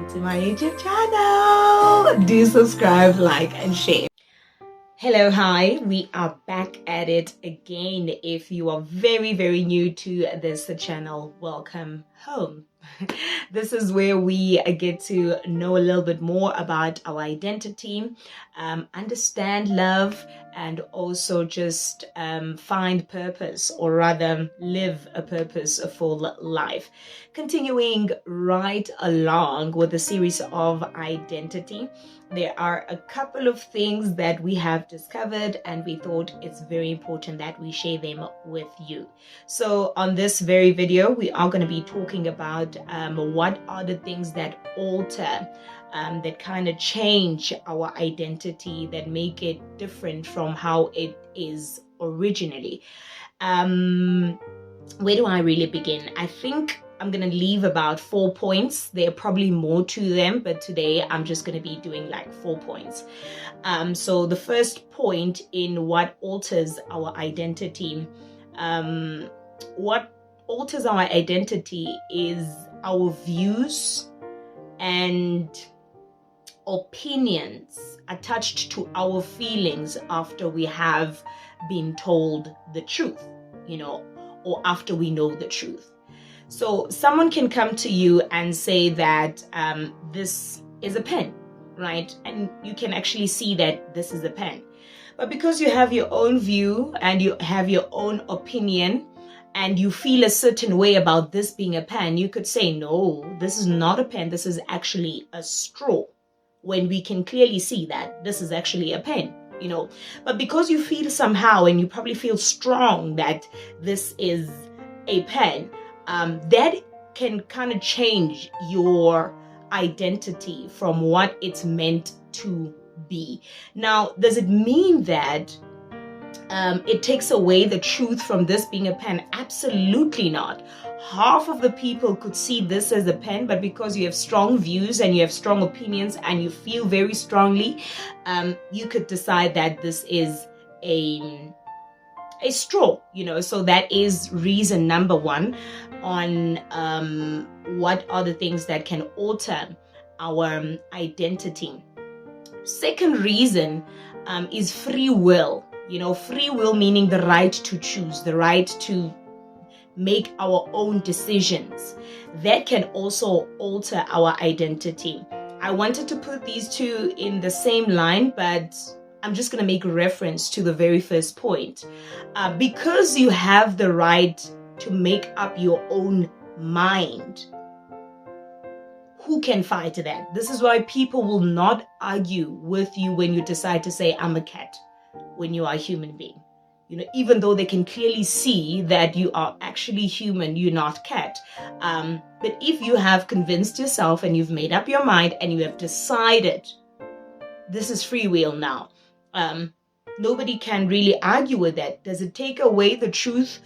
welcome to my YouTube channel. Do subscribe, like, and share. Hello, hi, we are back at it again. If you are very new to this channel, welcome home. This is where we get to know a little bit more about our identity, understand love, and also just find purpose, or rather live a purposeful life. Continuing right along with the series of identity, there are a couple of things that we have discovered and we thought it's very important that we share them with you. So on this very video, we are going to be talking about what are the things that alter, that kind of change our identity, that make it different from how it is originally. Where do I really begin? I think I'm going to leave about 4 points. There are probably more to them, but today I'm just going to be doing like 4 points. So the first point in what alters our identity, what alters our identity is our views and opinions attached to our feelings after we have been told the truth, or after we know the truth. So someone can come to you and say that this is a pen, right? And you can actually see that this is a pen. But because you have your own view and you have your own opinion and you feel a certain way about this being a pen, you could say, no, this is not a pen. This is actually a straw, when we can clearly see that this is actually a pen. But because you feel somehow, and you probably feel strong that this is a pen, that can kind of change your identity from what it's meant to be. Now, does it mean that it takes away the truth from this being a pen? Absolutely not. Half of the people could see this as a pen, but because you have strong views and you have strong opinions and you feel very strongly, you could decide that this is a straw, so that is reason number one on what are the things that can alter our identity. Second reason is free will. Free will meaning the right to choose, the right to make our own decisions. That can also alter our identity. I wanted to put these two in the same line, but I'm just going to make reference to the very first point. Because you have the right to make up your own mind, who can fight that? This is why people will not argue with you when you decide to say, I'm a cat, when you are a human being. Even though they can clearly see that you are actually human, you're not cat. But if you have convinced yourself and you've made up your mind and you have decided, this is free will now, nobody can really argue with that. Does it take away the truth?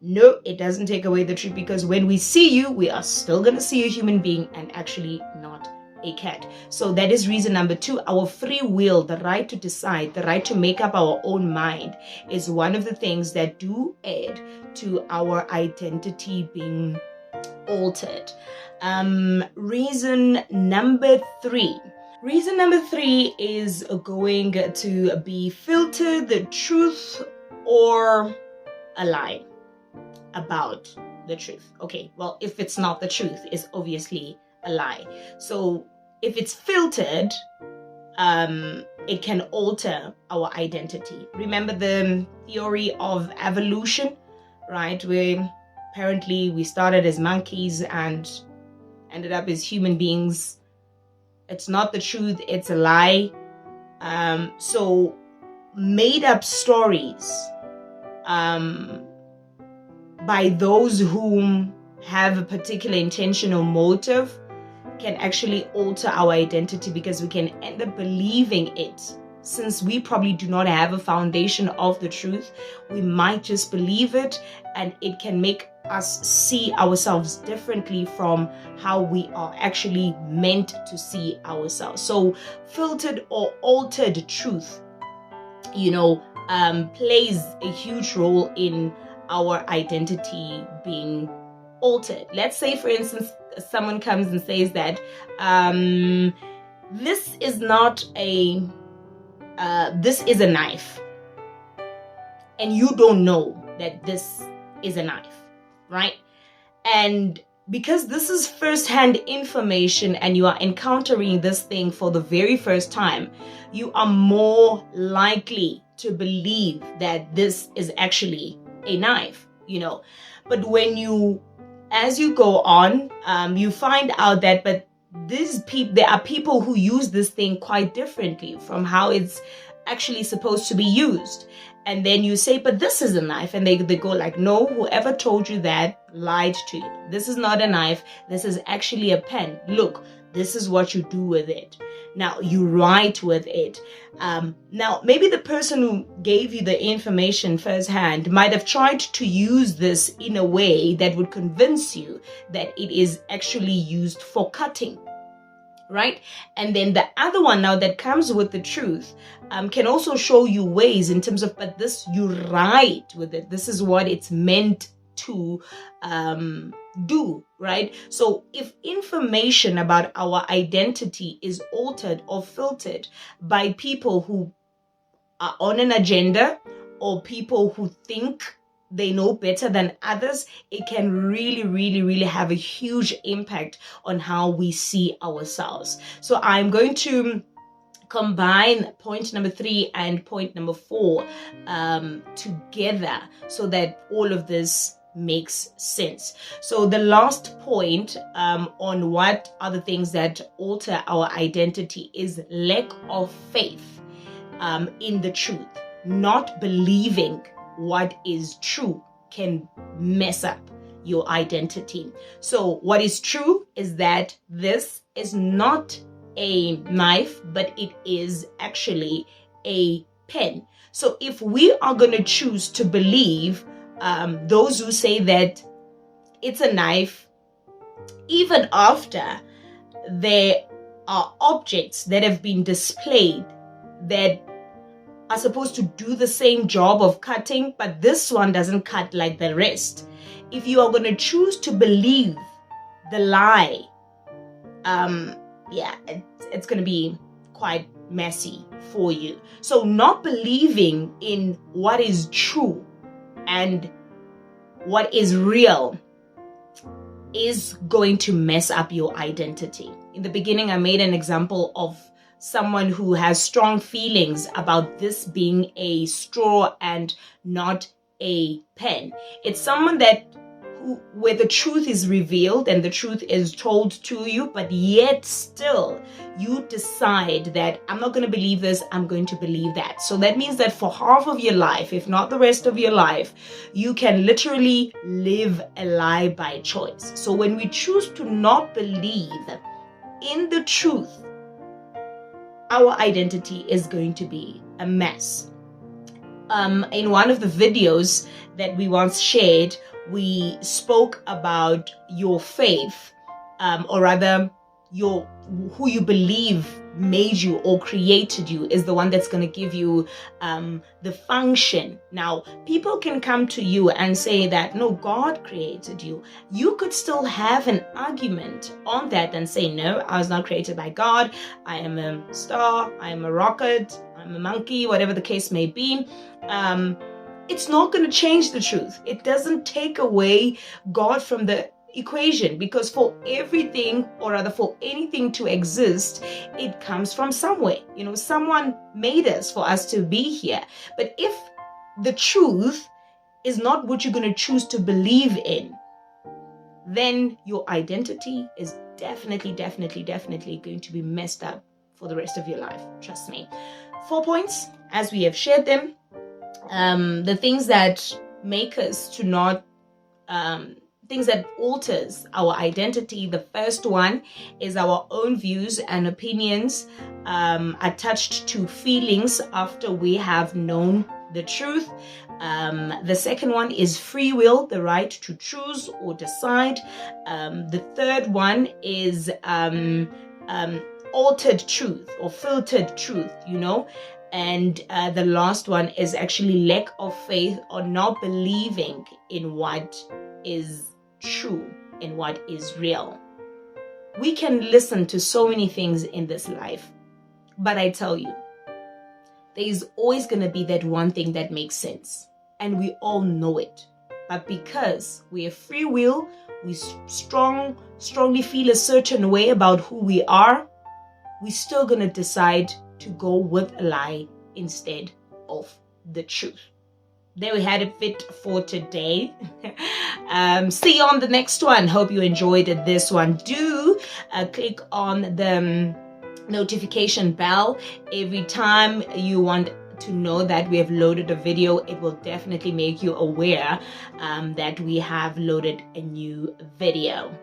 No, it doesn't take away the truth, because when we see you, we are still going to see a human being and actually not a cat. So that is reason number two. Our free will, the right to decide, the right to make up our own mind, is one of the things that do add to our identity being altered. Reason number three. Reason number three is going to be filter the truth or a lie about the truth. Okay, well, if it's not the truth, it's obviously a lie. So if it's filtered, it can alter our identity. Remember the theory of evolution, right? Where apparently we started as monkeys and ended up as human beings. It's not the truth, it's a lie. So made up stories by those whom have a particular intention or motive can actually alter our identity, because we can end up believing it. Since we probably do not have a foundation of the truth, we might just believe it, and it can make us see ourselves differently from how we are actually meant to see ourselves. So filtered or altered truth, plays a huge role in our identity being altered. Let's say, for instance, someone comes and says that this is not a this is a knife, and you don't know that this is a knife, right? And because this is first-hand information and you are encountering this thing for the very first time, you are more likely to believe that this is actually a knife, But as you go on, you find out that, but there are people who use this thing quite differently from how it's actually supposed to be used. And then you say, but this is a knife. And they go like, no, whoever told you that lied to you. This is not a knife. This is actually a pen. Look, this is what you do with it. Now you write with it. Now, maybe the person who gave you the information firsthand might have tried to use this in a way that would convince you that it is actually used for cutting. Right? And then the other one now that comes with the truth can also show you ways in terms of, but this, you write with it. This is what it's meant to do, right? So if information about our identity is altered or filtered by people who are on an agenda or people who think they know better than others, it can really, really, really have a huge impact on how we see ourselves. So I'm going to combine point number 3 and point number 4 together so that all of this makes sense. So the last point on what are the things that alter our identity is lack of faith in the truth. Not believing what is true can mess up your identity. So what is true is that this is not a knife, but it is actually a pen. So if we are going to choose to believe those who say that it's a knife, even after there are objects that have been displayed that are supposed to do the same job of cutting, but this one doesn't cut like the rest. If you are going to choose to believe the lie, it's going to be quite messy for you. So not believing in what is true and what is real is going to mess up your identity. In the beginning, I made an example of someone who has strong feelings about this being a straw and not a pen. It's someone where the truth is revealed and the truth is told to you, but yet still you decide that I'm not going to believe this, I'm going to believe that. So that means that for half of your life, if not the rest of your life, you can literally live a lie by choice. So when we choose to not believe in the truth, our identity is going to be a mess. In one of the videos that we once shared, we spoke about your faith, or rather who you believe made you or created you is the one that's going to give you the function. Now, people can come to you and say that, no, God created you. You could still have an argument on that and say, no, I was not created by God. I am a star, I am a rocket, I'm a monkey, whatever the case may be. It's not going to change the truth. It doesn't take away God from the equation, because for everything, or rather for anything to exist, it comes from somewhere. Someone made us for us to be here. But if the truth is not what you're going to choose to believe in, then your identity is definitely going to be messed up for the rest of your life. Trust me. 4 points, as we have shared them. The things that make us to not things that alters our identity. The first one is our own views and opinions attached to feelings after we have known the truth. The second one is free will, the right to choose or decide. The third one is altered truth or filtered truth, And the last one is actually lack of faith or not believing in what is true and what is real. We can listen to so many things in this life, but I tell you, there is always going to be that one thing that makes sense, and we all know it. But because we have free will, we strongly feel a certain way about who we are, we're still going to decide to go with a lie instead of the truth. There we had it fit for today. See you on the next one. Hope you enjoyed this one. Do click on the notification bell every time you want to know that we have loaded a video. It will definitely make you aware that we have loaded a new video.